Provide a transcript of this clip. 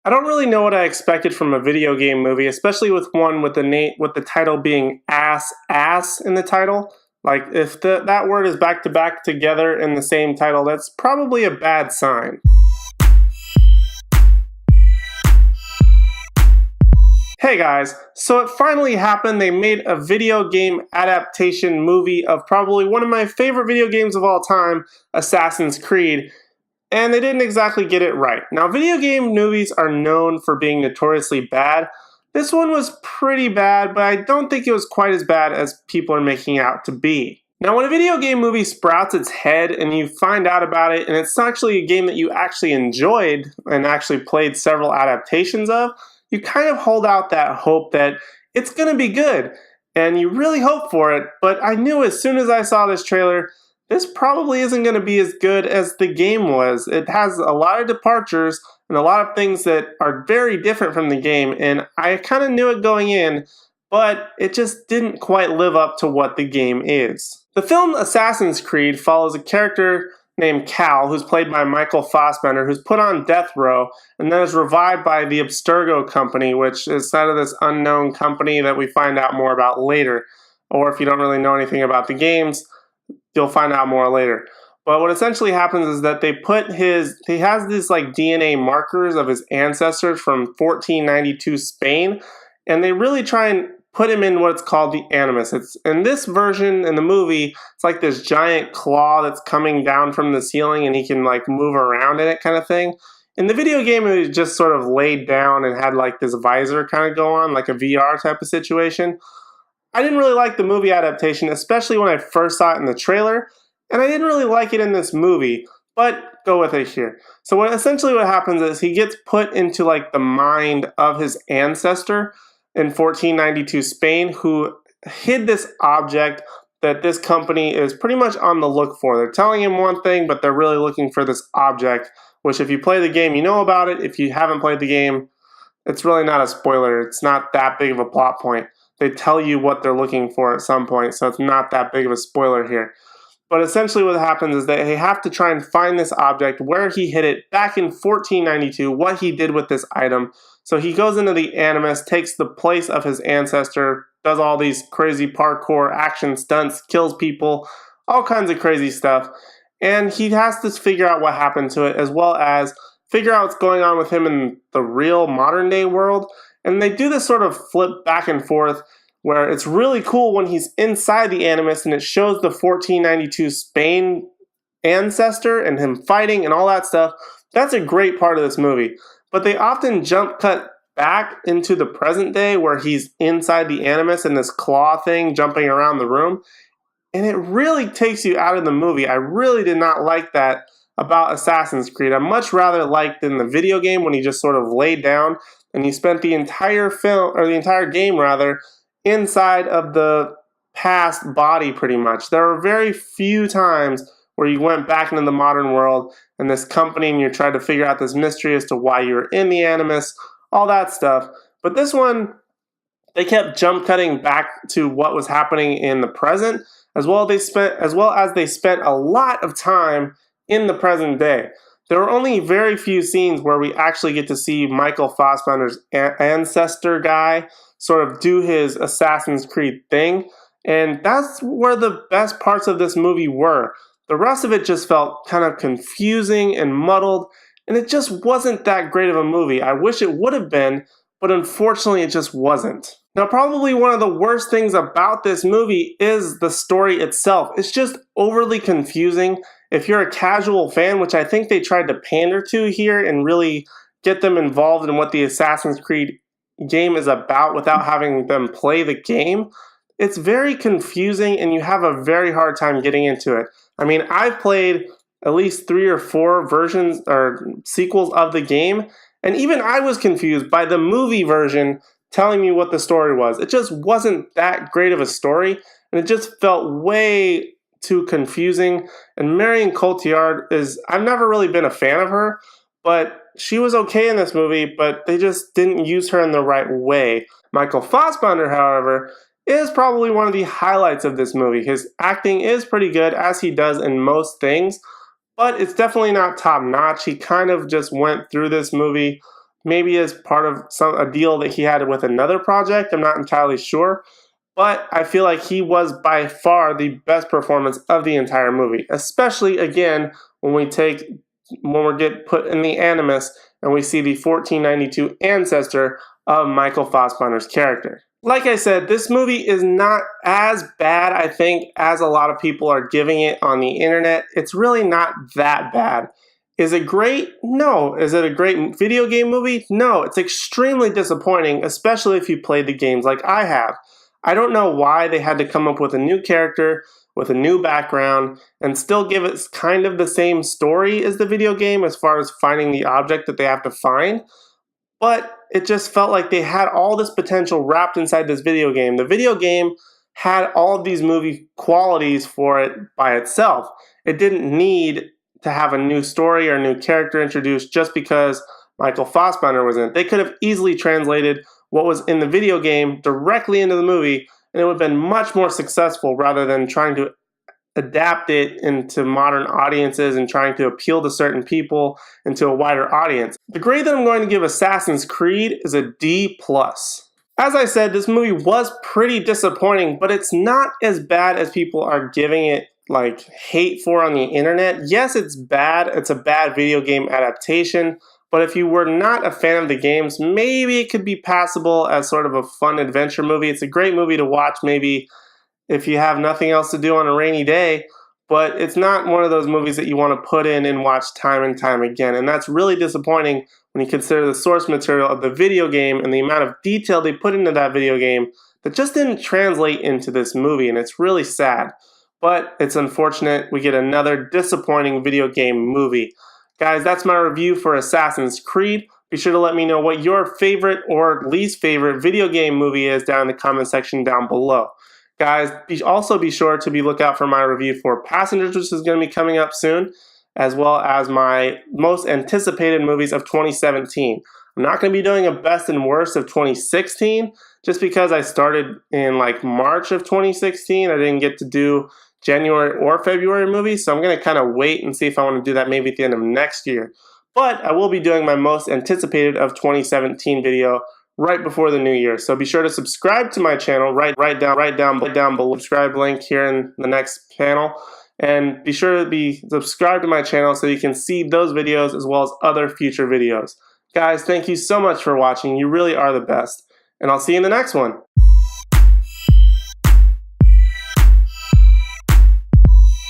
I don't really know what I expected from a video game movie, especially with one with the title being ass in the title. Like if that word is back to back together in the same title, that's probably a bad sign. Hey guys, so it finally happened. They made a video game adaptation movie of probably one of my favorite video games of all time, Assassin's Creed. And they didn't exactly get it right. Now, video game movies are known for being notoriously bad. This one was pretty bad, but I don't think it was quite as bad as people are making out to be. Now, when a video game movie sprouts its head and you find out about it, and it's actually a game that you actually enjoyed and actually played several adaptations of, you kind of hold out that hope that it's going to be good. And you really hope for it, but I knew as soon as I saw this trailer, this probably isn't going to be as good as the game was. It has a lot of departures and a lot of things that are very different from the game, and I kind of knew it going in, but it just didn't quite live up to what the game is. The film Assassin's Creed follows a character named Cal, who's played by Michael Fassbender, who's put on death row and then is revived by the Abstergo Company, which is kind of this unknown company that we find out more about later. Or if you don't really know anything about the games, you'll find out more later. But what essentially happens is that he has these like DNA markers of his ancestors from 1492 Spain, and they really try and put him in what's called the Animus. It's in this version in the movie, it's like this giant claw that's coming down from the ceiling and he can like move around in it kind of thing. In the video game, it was just sort of laid down and had like this visor kind of go on, like a VR type of situation. I didn't really like the movie adaptation, especially when I first saw it in the trailer, and I didn't really like it in this movie, but go with it here. So essentially what happens is he gets put into like the mind of his ancestor in 1492 Spain, who hid this object that this company is pretty much on the look for. They're telling him one thing, but they're really looking for this object, which if you play the game, you know about it. If you haven't played the game, it's really not a spoiler. It's not that big of a plot point. They tell you what they're looking for at some point, so it's not that big of a spoiler here. But essentially what happens is that they have to try and find this object, where he hid it back in 1492, what he did with this item. So he goes into the Animus, takes the place of his ancestor, does all these crazy parkour action stunts, kills people, all kinds of crazy stuff. And he has to figure out what happened to it, as well as figure out what's going on with him in the real modern day world. And they do this sort of flip back and forth where it's really cool when he's inside the Animus and it shows the 1492 Spain ancestor and him fighting and all that stuff. That's a great part of this movie. But they often jump cut back into the present day where he's inside the Animus and this claw thing jumping around the room. And it really takes you out of the movie. I really did not like that about Assassin's Creed. I much rather liked in the video game when he just sort of laid down and he spent the entire film, or the entire game rather, inside of the past body pretty much. There were very few times where you went back into the modern world and this company and you tried to figure out this mystery as to why you were in the Animus, all that stuff. But this one, they kept jump cutting back to what was happening in the present, as well as they spent a lot of time in the present day. There were only very few scenes where we actually get to see Michael Fassbender's ancestor guy sort of do his Assassin's Creed thing, and that's where the best parts of this movie were. The rest of it just felt kind of confusing and muddled, and it just wasn't that great of a movie. I wish it would have been, but unfortunately it just wasn't. Now, probably one of the worst things about this movie is the story itself. It's just overly confusing. If you're a casual fan, which I think they tried to pander to here and really get them involved in what the Assassin's Creed game is about without having them play the game, it's very confusing and you have a very hard time getting into it. I mean, I've played at least 3 or 4 versions or sequels of the game, and even I was confused by the movie version telling me what the story was. It just wasn't that great of a story, and it just felt way too confusing. And Marion Cotillard I've never really been a fan of her, but she was okay in this movie, but they just didn't use her in the right way. Michael Fassbender, however, is probably one of the highlights of this movie. His acting is pretty good, as he does in most things, but it's definitely not top-notch. He kind of just went through this movie maybe as part of a deal that he had with another project. I'm not entirely sure. But I feel like he was by far the best performance of the entire movie, especially again when we get put in the Animus and we see the 1492 ancestor of Michael Fassbender's character. Like I said, this movie is not as bad, I think, as a lot of people are giving it on the internet. It's really not that bad. Is it great? No. Is it a great video game movie? No. It's extremely disappointing, especially if you played the games like I have. I don't know why they had to come up with a new character with a new background and still give it kind of the same story as the video game as far as finding the object that they have to find. But it just felt like they had all this potential wrapped inside this video game. The video game had all of these movie qualities for it by itself. It didn't need to have a new story or a new character introduced just because Michael Fassbender was in it. They could have easily translated what was in the video game directly into the movie, and it would have been much more successful rather than trying to adapt it into modern audiences and trying to appeal to certain people and to a wider audience. The grade that I'm going to give Assassin's Creed is a D+. As I said, this movie was pretty disappointing, but it's not as bad as people are giving it like hate for on the internet. Yes, it's bad. It's a bad video game adaptation. But if you were not a fan of the games, maybe it could be passable as sort of a fun adventure movie. It's a great movie to watch maybe if you have nothing else to do on a rainy day, but it's not one of those movies that you want to put in and watch time and time again. And that's really disappointing when you consider the source material of the video game and the amount of detail they put into that video game that just didn't translate into this movie, and it's really sad. But it's unfortunate we get another disappointing video game movie. Guys, that's my review for Assassin's Creed. Be sure to let me know what your favorite or least favorite video game movie is down in the comment section down below. Guys, also be sure to look out for my review for Passengers, which is going to be coming up soon, as well as my most anticipated movies of 2017. I'm not going to be doing a best and worst of 2016, just because I started in like March of 2016. I didn't get to do January or February movies, so I'm going to kind of wait and see if I want to do that maybe at the end of next year. But I will be doing my most anticipated of 2017 video right before the new year. So be sure to subscribe to my channel right down below. Subscribe link here in the next panel. And be sure to be subscribed to my channel so you can see those videos as well as other future videos. Guys, thank you so much for watching. You really are the best. And I'll see you in the next one.